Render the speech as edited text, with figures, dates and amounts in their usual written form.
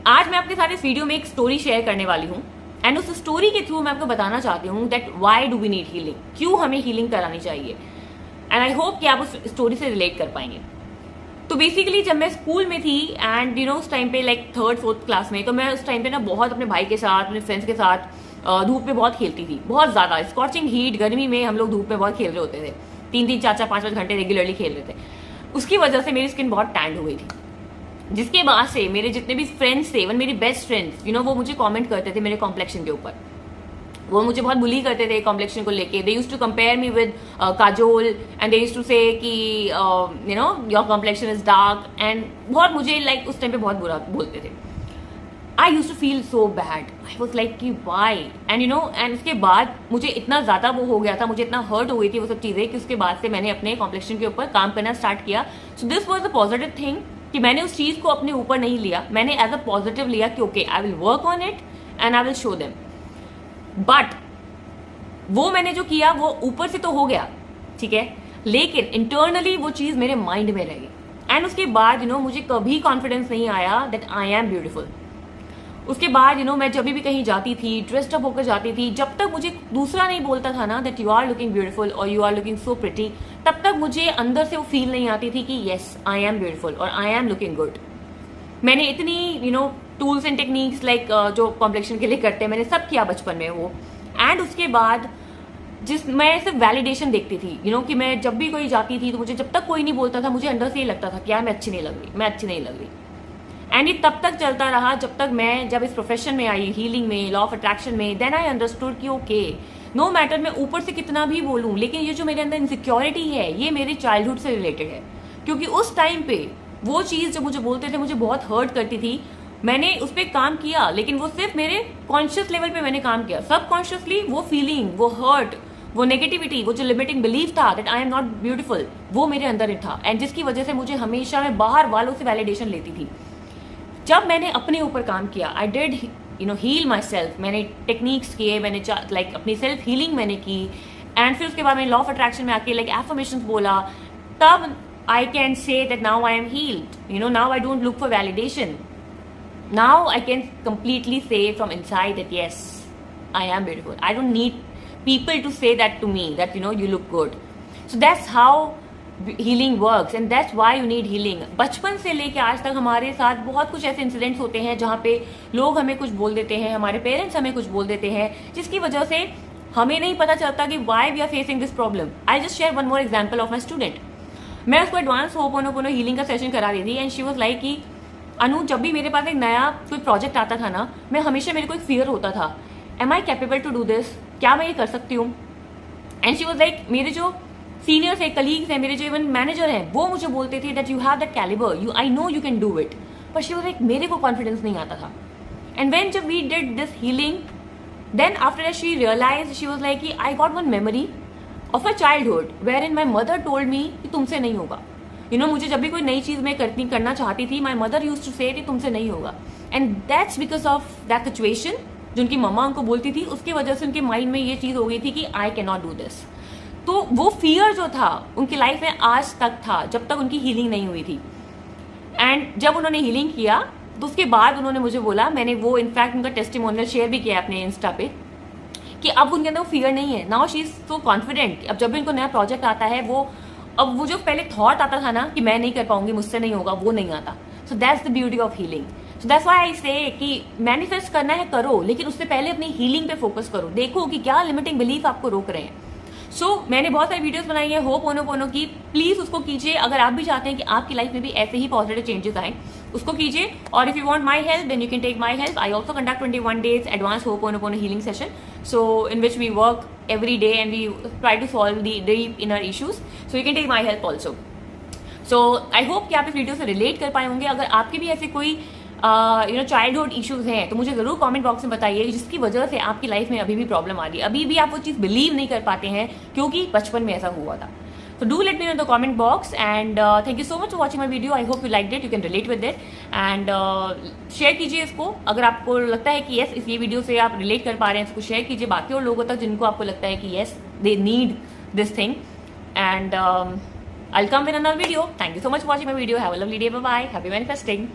आज मैं आपके साथ इस वीडियो में एक स्टोरी शेयर करने वाली हूँ एंड उस स्टोरी के थ्रू मैं आपको बताना चाहती हूँ that why do we need healing, क्यों हमें हीलिंग करानी चाहिए। एंड आई होप कि आप उस स्टोरी से रिलेट कर पाएंगे। तो बेसिकली जब मैं स्कूल में थी एंड यू नो उस टाइम पे लाइक 3rd 4th क्लास में, तो मैं उस टाइम पे ना बहुत अपने भाई के साथ, अपने फ्रेंड्स के साथ धूप में बहुत खेलती थी, बहुत ज्यादा स्कॉचिंग हीट गर्मी में हम लोग धूप में बहुत खेल रहे होते थे, 3-3 4-4 5-5 घंटे रेगुलरली खेल रहे थे। उसकी वजह से मेरी स्किन बहुत टैंड हो गई थी, जिसके बाद से मेरे जितने भी फ्रेंड्स थे, वन मेरी बेस्ट फ्रेंड्स, यू नो, वो मुझे कमेंट करते थे मेरे कॉम्प्लेक्शन के ऊपर। वो मुझे बहुत बुली करते थे कॉम्प्लेक्शन को लेके। They used to compare me with Kajol and they used to say कि you know your complexion is dark, and बहुत मुझे लाइक उस टाइम पे बहुत बुरा बोलते थे। I used to feel so bad, I was like कि why, and you know, and उसके बाद मुझे इतना ज्यादा वो हो गया था, मुझे इतना हर्ट हो गई थी वो सब चीजें, कि उसके बाद से मैंने अपने कॉम्प्लेक्शन के ऊपर काम करना स्टार्ट किया। So this was a positive thing कि मैंने उस चीज को अपने ऊपर नहीं लिया, मैंने एज अ पॉजिटिव लिया कि okay I will work on it and I will show them. But वो मैंने जो किया वो ऊपर से तो हो गया, ठीक है, लेकिन इंटरनली वो चीज मेरे माइंड में रह गई। एंड उसके बाद यू नो मुझे कभी कॉन्फिडेंस नहीं आया दैट आई एम ब्यूटीफुल। उसके बाद यू नो मैं जब भी कहीं जाती थी, ड्रेस्ड अप होकर जाती थी, जब तक मुझे दूसरा नहीं बोलता था ना that you are looking beautiful और you are looking so pretty, तब तक मुझे अंदर से वो फील नहीं आती थी कि येस आई एम ब्यूटीफुल और आई एम लुकिंग गुड। मैंने इतनी you know tools and techniques like जो कॉम्प्लेक्शन के लिए करते हैं, मैंने सब किया बचपन में वो। एंड उसके बाद मैं सिर्फ वैलिडेशन देखती थी, यू नो, कि मैं जब भी कोई जाती थी तो मुझे जब तक कोई नहीं बोलता था, मुझे अंदर से ये लगता था कि यार मैं अच्छी नहीं लग रही, मैं अच्छी नहीं लग रही। एंड ये तब तक चलता रहा जब तक मैं जब इस प्रोफेशन में आई, हीलिंग में, लॉ ऑफ अट्रैक्शन में, देन आई अंडरस्टूड कि ओके नो मैटर मैं ऊपर से कितना भी बोलूं, लेकिन ये जो मेरे अंदर इनसिक्योरिटी है ये मेरे चाइल्डहुड से रिलेटेड है। क्योंकि उस टाइम पे वो चीज जो मुझे बोलते थे मुझे बहुत हर्ट करती थी। मैंने उस पर काम किया, लेकिन वो सिर्फ मेरे कॉन्शियस लेवल पे मैंने काम किया। सबकॉन्शियसली वो फीलिंग, वो हर्ट, वो नेगेटिविटी, वो जो लिमिटिंग बिलीफ था that I am not beautiful, वो मेरे अंदर ही था। एंड जिसकी वजह से मुझे हमेशा मैं बाहर वालों से वैलिडेशन लेती थी। जब मैंने अपने ऊपर काम किया, I did you know heal myself, मैंने टेक्निक्स किए, मैंने लाइक अपनी सेल्फ हीलिंग मैंने की, एंड फिर उसके बाद मैंने लॉ ऑफ अट्रैक्शन में आके लाइक एफर्मेशंस बोला, तब I can say that now I am healed, you know, now I don't look for validation, now I can completely say from inside that yes I am beautiful, I don't need people to say that to me that you know you look good. So that's how healing works and that's why you need healing. बचपन से लेके आज तक हमारे साथ बहुत कुछ ऐसे इंसिडेंट्स होते हैं जहाँ पे लोग हमें कुछ बोल देते हैं, हमारे पेरेंट्स हमें कुछ बोल देते हैं, जिसकी वजह से हमें नहीं पता चलता कि why we are facing this problem. I just share one more example of my student. मैं उसको एडवांस होपोनोपोनो हीलिंग का सेशन करा रही थी एंड शी वाज लाइक कि अनु, जब भी मेरे पास एक नया कोई प्रोजेक्ट आता था ना, मैं हमेशा, मेरे को एक फियर होता था, am I capable to do this, क्या मैं ये कर सकती हूँ। एंड शी वाज लाइक, मेरे जो सीनियर्स है, कलीग्स हैं, मेरे जो इवन मैनेजर हैं, वो मुझे बोलते थे that you have that calibre, you, I know you can do it, but she was like मेरे को कॉन्फिडेंस नहीं आता था। एंड व्हेन जब we did this healing, then after that she realise, she was like I got one memory of a childhood wherein my mother told me कि तुमसे नहीं होगा। यू नो, मुझे जब भी कोई नई चीज मैं करना चाहती थी, my mother used to say कि तुमसे नहीं होगा। And that's because of that situation जो उनकी मम्मा उनको बोलती थी, उसकी वजह से उनके माइंड में ये चीज हो गई थी कि I can not do this. तो वो फियर जो था उनकी लाइफ में आज तक था, जब तक उनकी हीलिंग नहीं हुई थी। एंड जब उन्होंने हीलिंग किया तो उसके बाद उन्होंने मुझे बोला, मैंने वो इनफैक्ट उनका टेस्टिमोनियल शेयर भी किया अपने इंस्टा पे, कि अब उनके अंदर वो फियर नहीं है, now she is so confident. अब जब भी उनको नया प्रोजेक्ट आता है, वो अब वो जो पहले थॉट आता था ना कि मैं नहीं कर पाऊंगी, मुझसे नहीं होगा, वो नहीं आता। So that's the beauty of healing. So that's why I say कि मैनिफेस्ट करना है करो, लेकिन उससे पहले अपनी हीलिंग पे फोकस करो, देखो कि क्या लिमिटिंग बिलीफ आपको रोक रहे हैं। मैंने बहुत सारी वीडियोस बनाई है होपोनोपोनो की, प्लीज उसको कीजिए अगर आप भी चाहते हैं कि आपकी लाइफ में भी ऐसे ही पॉजिटिव चेंजेस आए, उसको कीजिए। और if you want my help then you can take my help. I also conduct 21 days advance Ho'oponopono healing session, so in which we work every day and we try to solve the deep inner issues, so you can take my help also. So I hope कि आप इस video से relate कर पाए होंगे। अगर आपके भी ऐसे कोई यू नो चाइल्डहुड इश्यूज हैं तो मुझे जरूर कमेंट बॉक्स में बताइए, जिसकी वजह से आपकी लाइफ में अभी भी प्रॉब्लम आ रही है, अभी भी आप वो चीज़ बिलीव नहीं कर पाते हैं क्योंकि बचपन में ऐसा हुआ था। So do let me know in the comment box and thank you so much for watching my video. I hope you liked it. You can relate with it and share कीजिए इसको अगर आपको लगता है कि yes इस ये video से आप रिलेट कर पा रहे हैं, इसको शेयर कीजिए बाकी और लोगों तक जिनको आपको लगता है कि yes they need this thing and I'll come with another video. Thank you so much for watching my video. Have a lovely day. Bye bye. Happy manifesting.